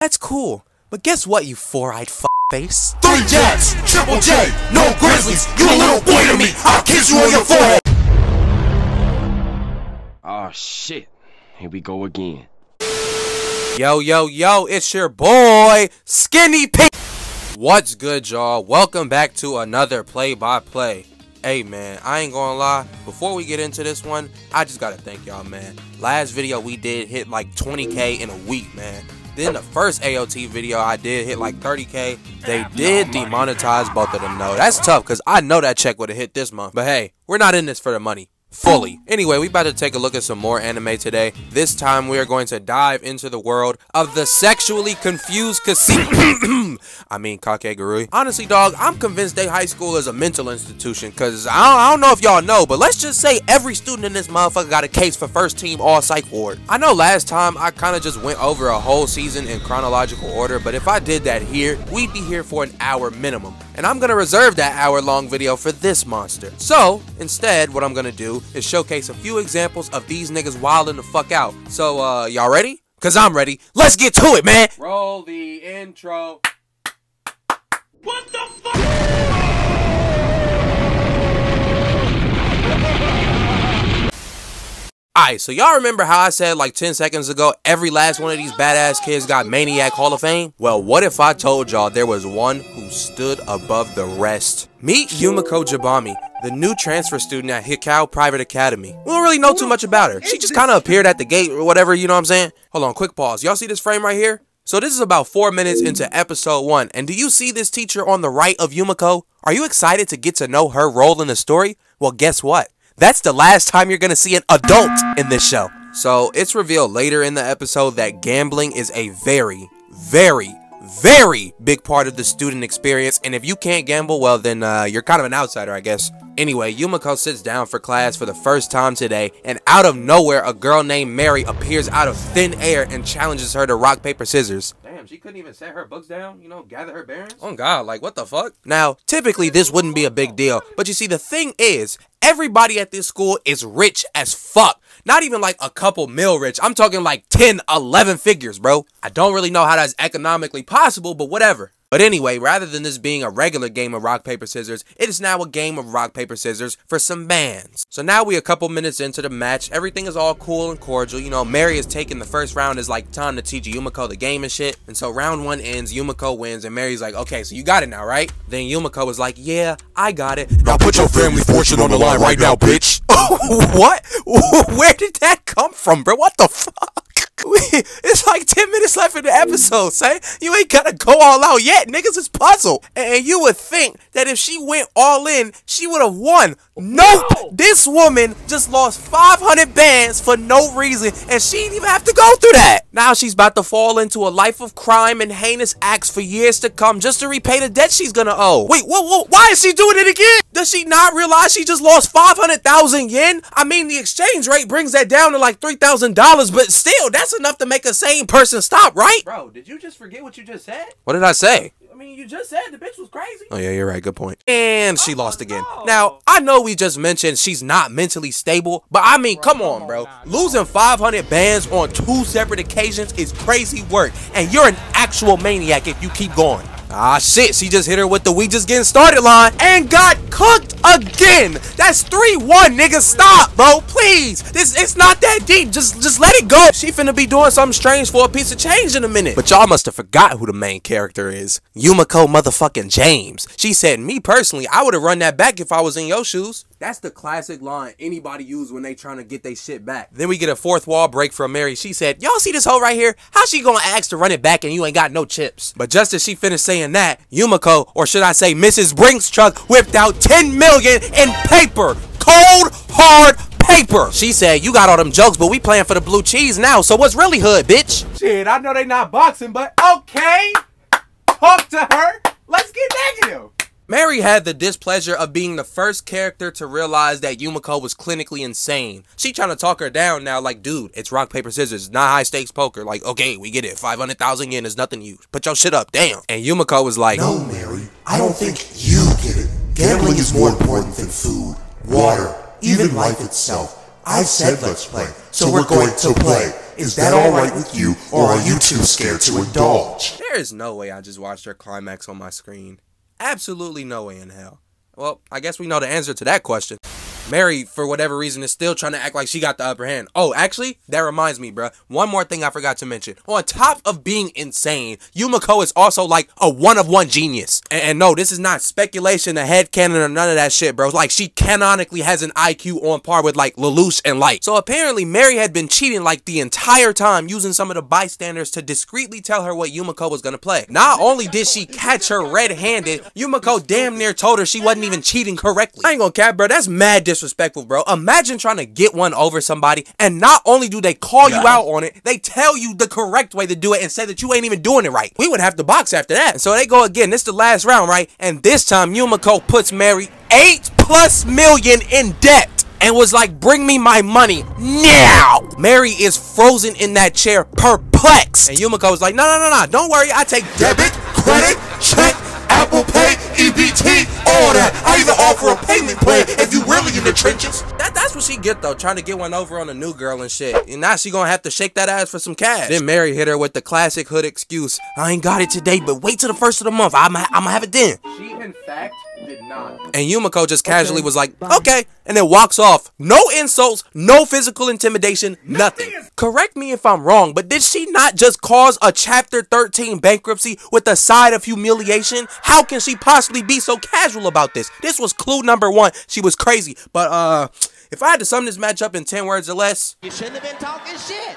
That's cool. But guess what, you four-eyed face? 3 Jets, Triple J, no Grizzlies. You a little boy to me. I'll kiss you on your forehead. Oh shit. Here we go again. Yo, it's your boy, Skinny P. What's good, y'all? Welcome back to another play-by-play. Hey, man, I ain't gonna lie. Before we get into this one, I just gotta thank y'all, man. Last video we did hit like 20K in a week, man. Then the first AOT video I did hit like 30K. They did demonetize both of them, though. That's tough, because I know that check would have hit this month. But hey, we're not in this for the money. Fully. Anyway, we about to take a look at some more anime today. This time we are going to dive into the world of the sexually confused Kakegurui. Honestly, dog, I'm convinced they high school is a mental institution, because I don't know if y'all know, but let's just say every student in this motherfucker got a case for first team all psych ward. I know last time I kind of just went over a whole season in chronological order, but if I did that here, we'd be here for an hour minimum. And I'm going to reserve that hour-long video for this monster. So, instead, what I'm going to do is showcase a few examples of these niggas wilding the fuck out. So, y'all ready? Cause I'm ready. Let's get to it, man! Roll the intro. What the fuck? Alright, so y'all remember how I said like 10 seconds ago, every last one of these badass kids got Maniac Hall of Fame? Well, what if I told y'all there was one who stood above the rest? Meet YUMEKO JABAMI, the new transfer student at Hikao Private Academy. We don't really know too much about her. She just kind of appeared at the gate or whatever, you know what I'm saying? Hold on, quick pause. Y'all see this frame right here? So this is about 4 minutes into episode 1. And do you see this teacher on the right of YUMEKO? Are you excited to get to know her role in the story? Well, guess what? That's the last time you're gonna see an adult in this show. So it's revealed later in the episode that gambling is a very big part of the student experience, and if you can't gamble, well then you're kind of an outsider, I guess. Anyway, YUMEKO sits down for class for the first time today, and out of nowhere a girl named Mary appears out of thin air and challenges her to rock, paper, scissors. Damn, she couldn't even set her books down, you know, gather her bearings? Oh god, like what the fuck? Now, typically this wouldn't be a big deal, but you see the thing is, everybody at this school is rich as fuck. Not even like a couple mil rich. I'm talking like 10, 11 figures, bro. I don't really know how that's economically possible, but whatever. But anyway, rather than this being a regular game of rock, paper, scissors, it is now a game of rock, paper, scissors for some bands. So now we a couple minutes into the match. Everything is all cool and cordial. You know, Mary is taking the first round as like time to teach YUMEKO the game and shit. And so round 1 ends, YUMEKO wins, and Mary's like, okay, so you got it now, right? Then YUMEKO was like, yeah, I got it. Now put your family fortune on the line right now, bitch. What? Where did that come from, bro? What the fuck? It's like 10 minutes left in the episode, say. You ain't gotta go all out yet, niggas. It's puzzle. And you would think that if she went all in, she would have won. Nope. No. This woman just lost 500 bands for no reason, and she didn't even have to go through that. Now she's about to fall into a life of crime and heinous acts for years to come just to repay the debt she's gonna owe. Wait, why is she doing it again? Does she not realize she just lost 500,000 yen? I mean, the exchange rate brings that down to like $3,000, but still, that's enough to make a sane person stop, right? Bro, did you just forget what you just said? What did I say? I mean, you just said the bitch was crazy. Oh yeah, you're right, good point. And she lost again. No. Now, I know we just mentioned she's not mentally stable, but I mean, come on, bro. Losing 500 bands on 2 separate occasions is crazy work, and you're an actual maniac if you keep going. Ah shit, she just hit her with the "we just getting started" line and got cooked again. That's 3-1, nigga. Stop, bro, please. It's not that deep. Just let it go. She finna be doing something strange for a piece of change in a minute. But y'all must have forgot who the main character is. YUMEKO motherfucking James. She said, me personally, I would have run that back if I was in your shoes. That's the classic line anybody use when they trying to get their shit back. Then we get a fourth wall break from Mary. She said, y'all see this hoe right here? How she gonna ask to run it back and you ain't got no chips? But just as she finished saying that, YUMEKO, or should I say Mrs. Brinks truck, whipped out 10 million in paper. Cold, hard paper. She said, you got all them jokes, but we playing for the blue cheese now, so what's really hood, bitch? Shit, I know they not boxing, but okay. Talk to her. Let's get negative. Mary had the displeasure of being the first character to realize that YUMEKO was clinically insane. She trying to talk her down now like, dude, it's rock, paper, scissors, not high stakes poker. Like, okay, we get it. 500,000 yen is nothing to you. Put your shit up, damn. And YUMEKO was like, no, Mary, I don't think you get it. Gambling is more important than food, water, even life itself. I said let's play, so we're going to play. Is that alright with you, or are you too scared to indulge? There is no way I just watched her climax on my screen. Absolutely no way in hell. Well, I guess we know the answer to that question. Mary, for whatever reason, is still trying to act like she got the upper hand. Oh, actually, that reminds me, bruh. One more thing I forgot to mention. On top of being insane, YUMEKO is also like a one-of-one genius. And no, this is not speculation, a headcanon, or none of that shit, bro. Like, she canonically has an IQ on par with, like, Lelouch and Light. So apparently, Mary had been cheating, like, the entire time, using some of the bystanders to discreetly tell her what YUMEKO was gonna play. Not only did she catch her red-handed, YUMEKO damn near told her she wasn't even cheating correctly. I ain't gonna cap, bro. That's mad disrespectful, bro. Imagine trying to get one over somebody, and not only do they call you out on it, they tell you the correct way to do it and say that you ain't even doing it right. We would have to box after that. And so they go again. This is the last round, right? And this time, YUMEKO puts Mary $8+ million in debt and was like, bring me my money now. Mary is frozen in that chair, perplexed. And YUMEKO was like, no, don't worry, I take Debit, credit, check, Apple Pay, EBT, all that. I even offer a payment plan if you really in the trenches. That's what she get though, trying to get one over on a new girl and shit. And now she gonna have to shake that ass for some cash. Then Mary hit her with the classic hood excuse. I ain't got it today, but wait till the first of the month. I'ma have it then. She, in fact, did not. And YUMEKO just casually was like, okay, and then walks off. No insults, no physical intimidation, nothing. Correct me if I'm wrong, but did she not just cause a Chapter 13 bankruptcy with a side of humiliation? How can she possibly be so casual about this? This was clue number one. She was crazy. But if I had to sum this match up in 10 words or less, You shouldn't have been talking shit.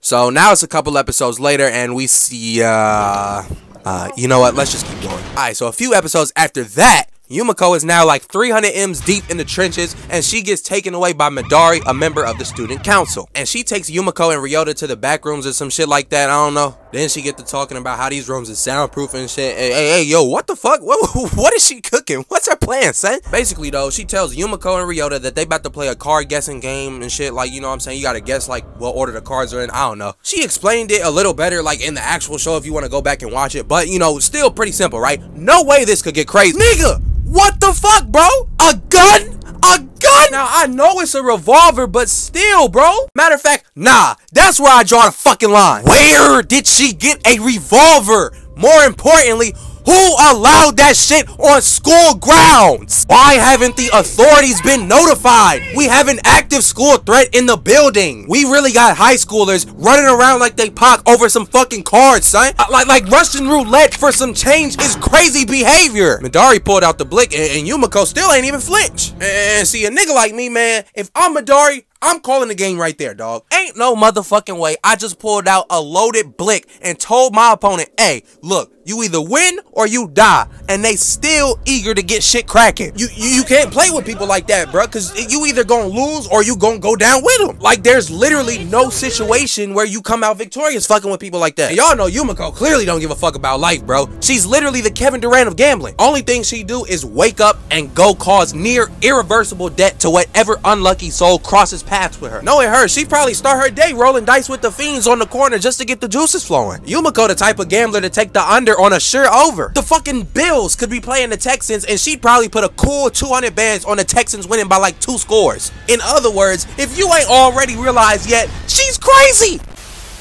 So now it's a couple episodes later and we see, you know what, let's just keep going. Alright, so a few episodes after that, YUMEKO is now like 300 M's deep in the trenches, and she gets taken away by Midori, a member of the student council. And she takes YUMEKO and Ryota to the back rooms or some shit like that, I don't know. Then she get to talking about how these rooms is soundproof and shit. Hey, yo, what the fuck? What is she cooking? What's her plan, son? Basically, though, she tells YUMEKO and Ryota that they about to play a card guessing game and shit. Like, you know what I'm saying? You gotta guess, like, what order the cards are in. I don't know. She explained it a little better, like, in the actual show if you want to go back and watch it. But, you know, still pretty simple, right? No way this could get crazy. Nigga! What the fuck, bro? A gun? A gun? Now, I know it's a revolver, but still, bro. Matter of fact, nah, that's where I draw the fucking line. Where did she get a revolver? More importantly, who allowed that shit on school grounds? Why haven't the authorities been notified? We have an active school threat in the building. We really got high schoolers running around like they Pac over some fucking cards, son. Like Russian roulette for some change is crazy behavior. Midori pulled out the blick and YUMEKO still ain't even flinch. And see, a nigga like me, man, if I'm Midori, I'm calling the game right there, dog. Ain't no motherfucking way I just pulled out a loaded blick and told my opponent, hey, look, you either win or you die. And they still eager to get shit cracking. You can't play with people like that, bro, because you either gonna lose or you gonna go down with them. Like, there's literally no situation where you come out victorious fucking with people like that. And y'all know YUMEKO clearly don't give a fuck about life, bro. She's literally the Kevin Durant of gambling. Only thing she do is wake up and go cause near irreversible debt to whatever unlucky soul crosses paths with her. Knowing her, she probably start her day rolling dice with the fiends on the corner just to get the juices flowing. YUMEKO the type of gambler to take the under on a sure over. The fucking Bills could be playing the Texans and she'd probably put a cool 200 bands on the Texans winning by like 2 scores. In other words, if you ain't already realized yet, she's crazy.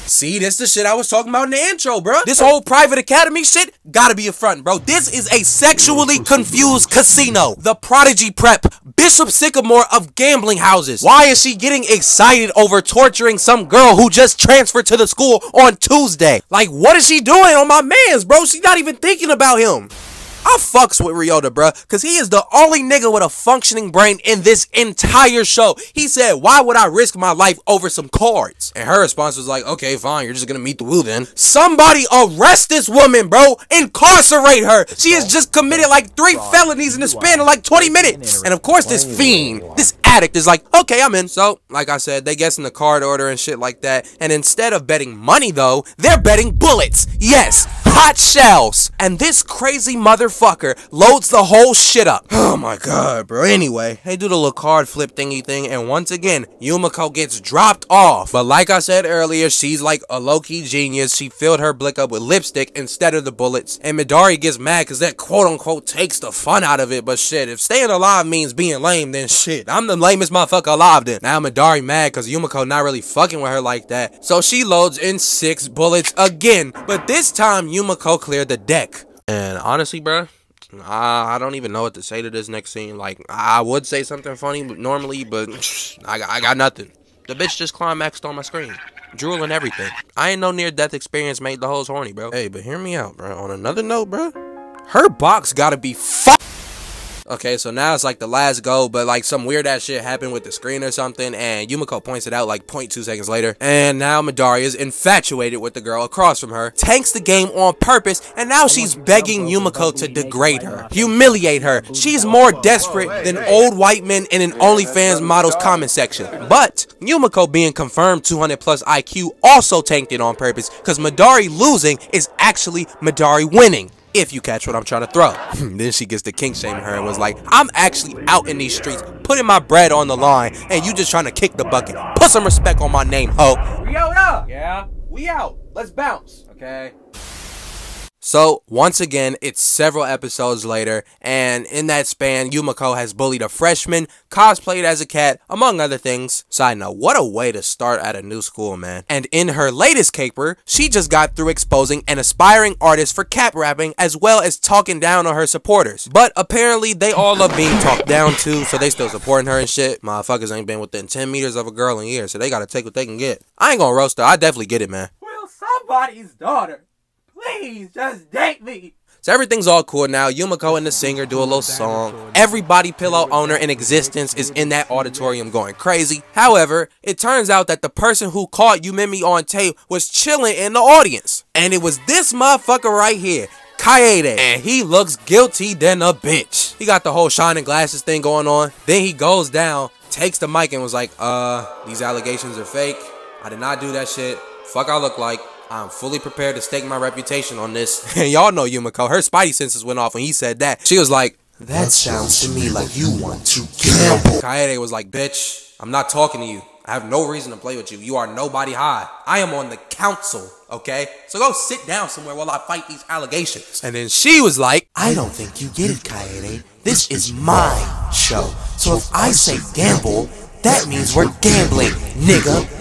See, this the shit I was talking about in the intro, bro. This whole private academy shit gotta be a front, bro. This is a sexually confused casino. The Prodigy Prep, Bishop Sycamore of gambling houses. Why is she getting excited over torturing some girl who just transferred to the school on Tuesday? Like, what is she doing on my mans, bro? She's not even thinking about him. I fucks with Ryota, bruh, because he is the only nigga with a functioning brain in this entire show. He said, why would I risk my life over some cards? And her response was like, okay, fine, you're just gonna meet the woo then. Somebody arrest this woman, bro. Incarcerate her. She has just committed like 3 felonies in the span of like 20 minutes. And of course this fiend, this addict is like, okay, I'm in. So, like I said, they guess in the card order and shit like that. And instead of betting money, though, they're betting bullets. Yes, hot shells. And this crazy motherfucker loads the whole shit up. Oh my god, bro. Anyway, they do the little card flip thingy thing, and once again, YUMEKO gets dropped off. But like I said earlier, she's like a low-key genius. She filled her blick up with lipstick instead of the bullets. And Midori gets mad because that quote-unquote takes the fun out of it. But shit, if staying alive means being lame, then shit, I'm the lamest motherfucker alive then. Now Midori mad because YUMEKO not really fucking with her like that. So she loads in 6 bullets again. But this time, YUMEKO cleared the deck. And honestly, bruh, I don't even know what to say to this next scene. Like, I would say something funny normally, but I got nothing. The bitch just climaxed on my screen. Drool and everything. I ain't no near-death experience made the hoes horny, bro. Hey, but hear me out, bro. On another note, bro, her box gotta be Okay, so now it's like the last go, but like some weird ass shit happened with the screen or something, and YUMEKO points it out like 0.2 seconds later. And now Midori is infatuated with the girl across from her, tanks the game on purpose, and now she's begging YUMEKO to degrade her, humiliate her. She's more desperate than old white men in an OnlyFans model's comment section. But YUMEKO, being confirmed 200 plus IQ, also tanked it on purpose, because Midori losing is actually Midori winning. If you catch what I'm trying to throw. Then she gets the kink shaming her and was like, I'm actually out in these streets putting my bread on the line and you just trying to kick the bucket. Put some respect on my name, ho. We out. Yeah, we out. Let's bounce. Okay. So, once again, it's several episodes later, and in that span, YUMEKO has bullied a freshman, cosplayed as a cat, among other things. Side note, what a way to start at a new school, man. And in her latest caper, she just got through exposing an aspiring artist for cap rapping, as well as talking down on her supporters. But apparently, they all love being talked down to, so they still supporting her and shit. Motherfuckers ain't been within 10 meters of a girl in years, so they gotta take what they can get. I ain't gonna roast her, I definitely get it, man. Will somebody's daughter please just date me? So everything's all cool now. YUMEKO and the singer do a little song. Every body pillow owner in existence is in that auditorium going crazy. However, it turns out that the person who caught YUMEMI on tape was chilling in the audience. And it was this motherfucker right here, Kaede, and he looks guilty than a bitch. He got the whole shining glasses thing going on. Then he goes down, takes the mic and was like, these allegations are fake. I did not do that shit. Fuck I look like. I'm fully prepared to stake my reputation on this. And y'all know YUMEKO, her spidey senses went off when he said that. She was like, that sounds to me like you want to gamble. Kaede was like, bitch, I'm not talking to you. I have no reason to play with you. You are nobody high. I am on the council, okay? So go sit down somewhere while I fight these allegations. And then she was like, I don't think you get it, Kaede. This is my show. So if I say gamble, that means we're gambling, nigga.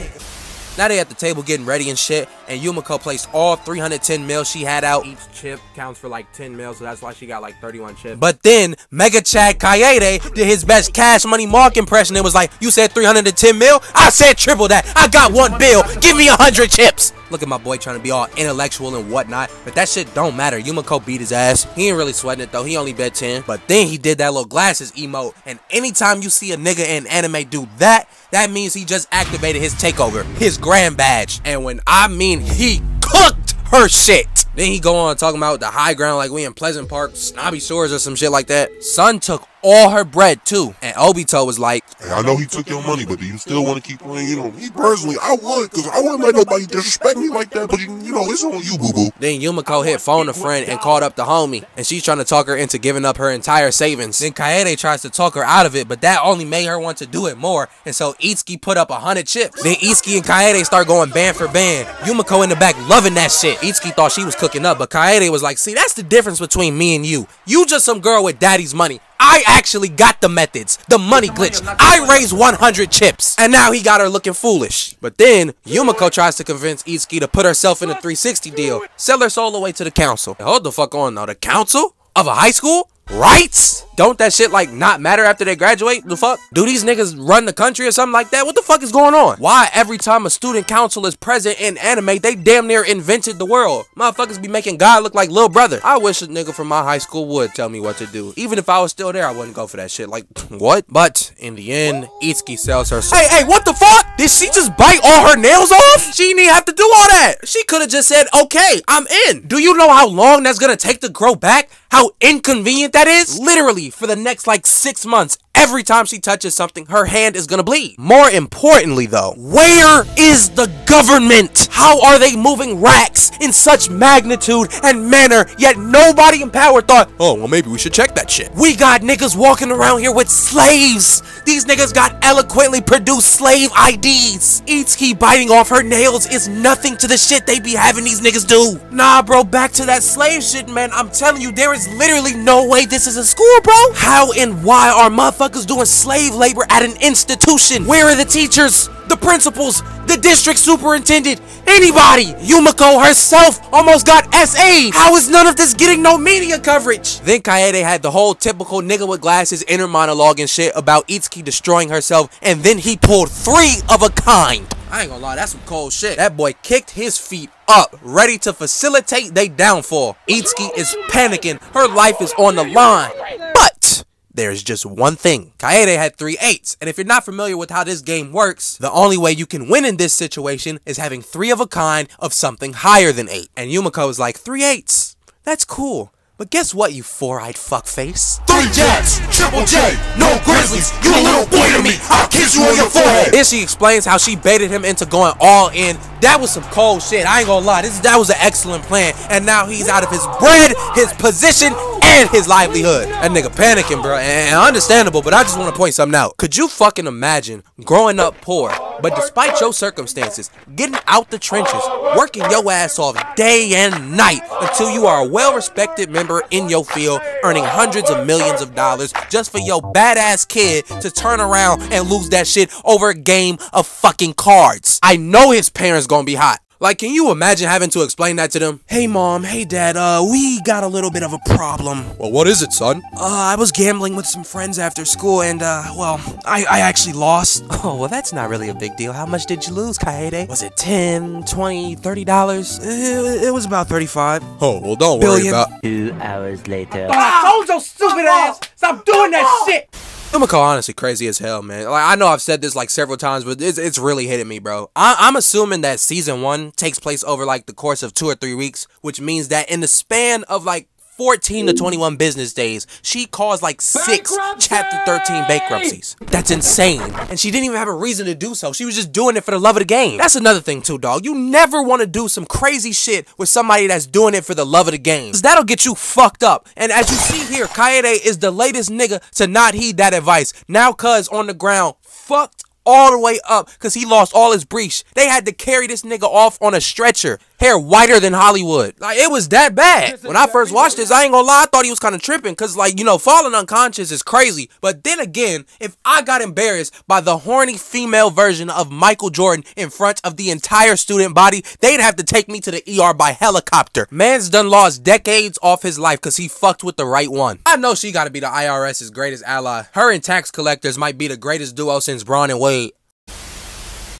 Now they at the table getting ready and shit, and YUMEKO placed all 310 mil she had out. Each chip counts for like 10 mil, so that's why she got like 31 chips. But then, Mega Chad Kaede did his best Cash Money Mark impression and was like, you said 310 mil? I said triple that. I got 1 bill. Give me 100 chips. Look at my boy trying to be all intellectual and whatnot, but that shit don't matter. YUMEKO beat his ass. He ain't really sweating it though. He only bet 10. But then he did that little glasses emote, and anytime you see a nigga in anime do that, that means he just activated his takeover, his grand badge. And when I mean he cooked her shit. Then he go on talking about the high ground like we in Pleasant Park, Snobby Shores or some shit like that. Son took all her bread too. And Obito was like, hey, I know he took your money, but do you still want to keep playing? You know, me personally, I would, because I wouldn't let nobody disrespect me like that, but you know, it's on you, boo-boo. Then YUMEKO hit phone a friend and called up the homie, and she's trying to talk her into giving up her entire savings. Then Kaede tries to talk her out of it, but that only made her want to do it more, and so Itsuki put up 100 chips. Then Itsuki and Kaede start going band for band. YUMEKO in the back loving that shit. Itsuki thought she was cooking up, but Kaede was like, see, that's the difference between me and you. You just some girl with daddy's money. I actually got the methods, the money glitch. I raised 100 chips. And now he got her looking foolish. But then, YUMEKO tries to convince Itsuki to put herself in a 360 deal. Sell her soul away to the council. Hold the fuck on though, the council? Of a high school? Rights? Don't that shit like not matter after they graduate? The fuck? Do these niggas run the country or something like that? What the fuck is going on? Why every time a student council is present in anime, they damn near invented the world? Motherfuckers be making God look like Lil Brother. I wish a nigga from my high school would tell me what to do. Even if I was still there, I wouldn't go for that shit. Like, what? But in the end, Itsuki sells her soul. Hey, what the fuck? Did she just bite all her nails off? She didn't even have to do all that. She could have just said, okay, I'm in. Do you know how long that's gonna take to grow back? How inconvenient that is? Literally, for the next like 6 months, every time she touches something, her hand is gonna bleed. More importantly though, where is the government? How are they moving racks in such magnitude and manner, yet nobody in power thought, oh, well maybe we should check that shit. We got niggas walking around here with slaves. These niggas got eloquently produced slave IDs. Itsuki biting off her nails is nothing to the shit they be having these niggas do. Nah, bro, back to that slave shit, man. I'm telling you, there is literally no way this is a school, bro. How and why are motherfuckers doing slave labor at an institution? Where are the teachers, the principals, the district superintendent, anybody? YUMEKO herself almost got SA. How is none of this getting no media coverage? Then Kaede had the whole typical nigga with glasses inner monologue and shit about Itsuki destroying herself, and then he pulled 3 of a kind. I ain't gonna lie, that's some cold shit. That boy kicked his feet up, ready to facilitate they downfall. Itsuki is panicking. Her life is on the line. But there's just one thing. Kaede had 3 8s, and if you're not familiar with how this game works, the only way you can win in this situation is having 3 of a kind of something higher than 8. And YUMEKO is like, 3 8s? That's cool. But guess what, you 4-eyed fuckface? 3 Jacks, Triple J, no Grizzlies, you a little boy to me, I'll kiss you on your forehead. Then she explains how she baited him into going all in. That was some cold shit, I ain't gonna lie, that was an excellent plan. And now he's out of his bread, his position, and his livelihood. That nigga panicking, bro, and understandable, but I just want to point something out. Could you fucking imagine growing up poor, but despite your circumstances, getting out the trenches, working your ass off day and night until you are a well-respected member in your field, earning hundreds of millions of dollars just for your badass kid to turn around and lose that shit over a game of fucking cards? I know his parents gonna be hot. Like, can you imagine having to explain that to them? Hey mom, hey dad, we got a little bit of a problem. Well, what is it, son? I was gambling with some friends after school and, well, I actually lost. Oh, well, that's not really a big deal. How much did you lose, Kaede? Was it $10, $20, $30? It was about 35. Oh, well, don't worry about 2 hours later. I told your stupid ass, stop doing that shit. YUMEKO honestly crazy as hell, man. Like, I know I've said this like several times, but it's really hitting me, bro. I'm assuming that season 1 takes place over like the course of 2 or 3 weeks, which means that in the span of like 14 to 21 business days, she caused like 6 Chapter 13 bankruptcies. That's insane. And she didn't even have a reason to do so. She was just doing it for the love of the game. That's another thing too, dog. You never want to do some crazy shit with somebody that's doing it for the love of the game. 'Cause that'll get you fucked up. And as you see here, Kaede is the latest nigga to not heed that advice. Now cuz on the ground, fucked all the way up because he lost all his breech. They had to carry this nigga off on a stretcher. Hair whiter than Hollywood. Like, it was that bad. When I first watched this, I ain't gonna lie, I thought he was kind of tripping because, like, you know, falling unconscious is crazy. But then again, if I got embarrassed by the horny female version of Michael Jordan in front of the entire student body, they'd have to take me to the ER by helicopter. Man's done lost decades off his life because he fucked with the right one. I know she gotta be the IRS's greatest ally. Her and tax collectors might be the greatest duo since Braun and Wade.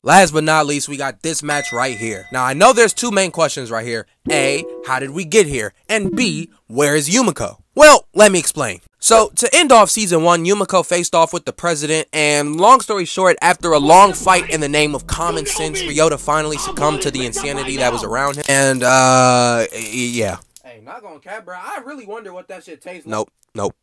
Last but not least, we got this match right here. Now, I know there's 2 main questions right here. A, how did we get here? And B, where is YUMEKO? Well, let me explain. So, to end off season 1, YUMEKO faced off with the president, and long story short, after a long fight in the name of common sense, Ryota finally succumbed to the insanity that was around him. And, yeah. Hey, not gonna cap, bro. I really wonder what that shit tastes like. Nope.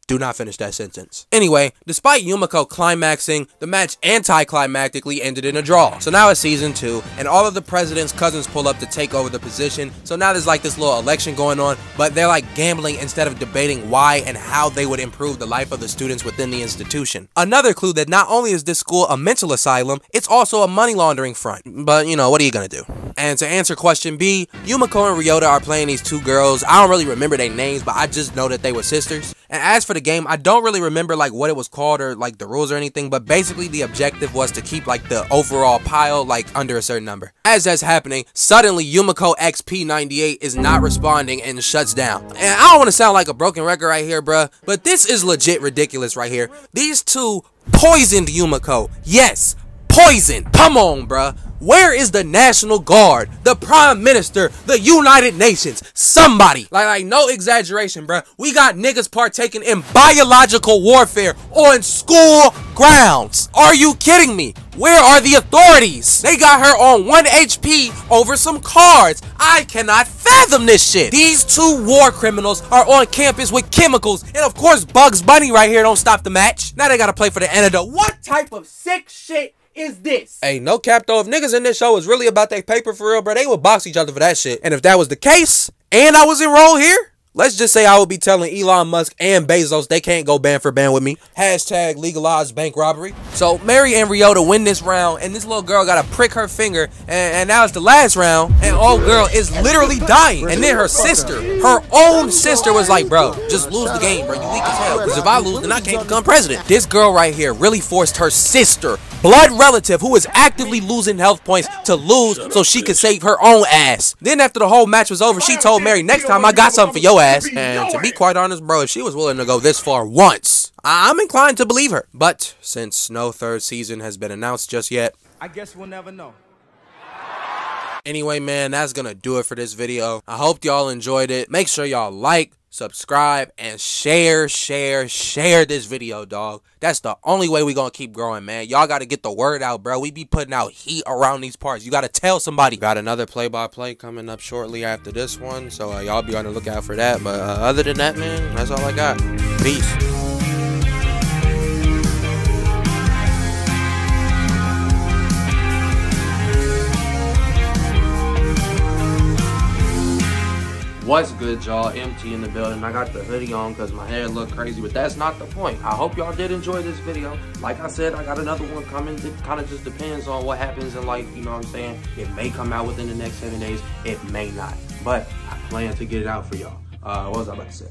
Do not finish that sentence. Anyway, despite YUMEKO climaxing, the match anticlimactically ended in a draw. So now it's season 2, and all of the president's cousins pull up to take over the position. So now there's like this little election going on, but they're like gambling instead of debating why and how they would improve the life of the students within the institution. Another clue that not only is this school a mental asylum, it's also a money laundering front. But, you know, what are you gonna do? And to answer question B, YUMEKO and Ryota are playing these 2 girls. I don't really remember their names, but I just know that they were sisters. And as for the game, I don't really remember like what it was called or like the rules or anything, but basically the objective was to keep like the overall pile like under a certain number. As that's happening, suddenly YUMEKO XP98 is not responding and shuts down. And I don't want to sound like a broken record right here, bruh, but this is legit ridiculous right here. These 2 poisoned YUMEKO. Yes, poison. Come on, bruh. Where is the National Guard, the Prime Minister, the United Nations? Somebody. Like no exaggeration, bruh. We got niggas partaking in biological warfare on school grounds. Are you kidding me? Where are the authorities? They got her on 1 HP over some cards. I cannot fathom this shit. These two war criminals are on campus with chemicals. And of course, Bugs Bunny right here don't stop the match. Now they gotta play for the antidote. What type of sick shit is this? Hey, no cap though. If niggas in this show was really about their paper for real, bro, they would box each other for that shit. And if that was the case, and I was enrolled here, let's just say I would be telling Elon Musk and Bezos they can't go band for band with me. Hashtag legalized bank robbery. So Mary and Ryota win this round, and this little girl got to prick her finger, and now it's the last round, and old girl is literally dying. And then her sister, her own sister, was like, bro, just lose the game, bro. You weak as hell. Because if I lose, then I can't become president. This girl right here really forced her sister, blood relative, who is actively losing health points, to lose so she could save her own ass. Then after the whole match was over, she told Mary, next time I got something for your ass. And to be quite honest, bro, if she was willing to go this far once, I'm inclined to believe her. But since no third season has been announced just yet, I guess we'll never know. Anyway, man, that's gonna do it for this video. I hope y'all enjoyed it. Make sure y'all like, subscribe, and share this video, dog. That's the only way we gonna keep growing, man. Y'all gotta get the word out, bro. We be putting out heat around these parts. You gotta tell somebody. Got another play-by-play coming up shortly after this one, so y'all be on the lookout for that. But other than that, man, that's all I got. Peace. What's good, y'all? MT in the building. I got the hoodie on because my hair look crazy, but that's not the point. I hope y'all did enjoy this video. Like I said, I got another one coming. It kind of just depends on what happens in life, you know what I'm saying? It may come out within the next 7 days. It may not. But I plan to get it out for y'all. What was I about to say?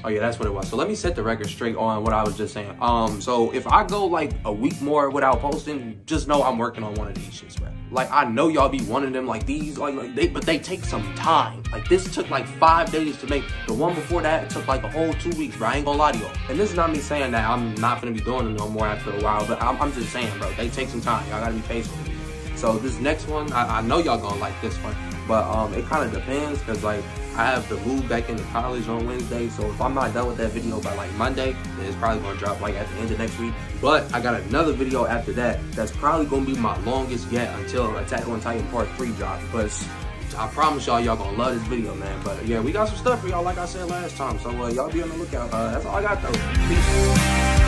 Oh yeah, that's what it was. So let me set the record straight on what I was just saying. So if I go like a week more without posting, just know I'm working on one of these shits, bro. Like I know y'all be wanting them like these, but they take some time. Like this took like 5 days to make. The one before that, it took like a whole 2 weeks, bro. I ain't gonna lie to y'all. And this is not me saying that I'm not gonna be doing them no more after a while, but I'm just saying, bro, they take some time. Y'all gotta be patient with me. So this next one, I know y'all gonna like this one, but it kind of depends because like I have to move back into college on Wednesday, so if I'm not done with that video by like Monday, then it's probably gonna drop like at the end of next week. But I got another video after that that's probably gonna be my longest yet until Attack on Titan Part 3 drops, because I promise y'all gonna love this video, man. But yeah, we got some stuff for y'all like I said last time, so y'all be on the lookout. That's all I got though. Peace.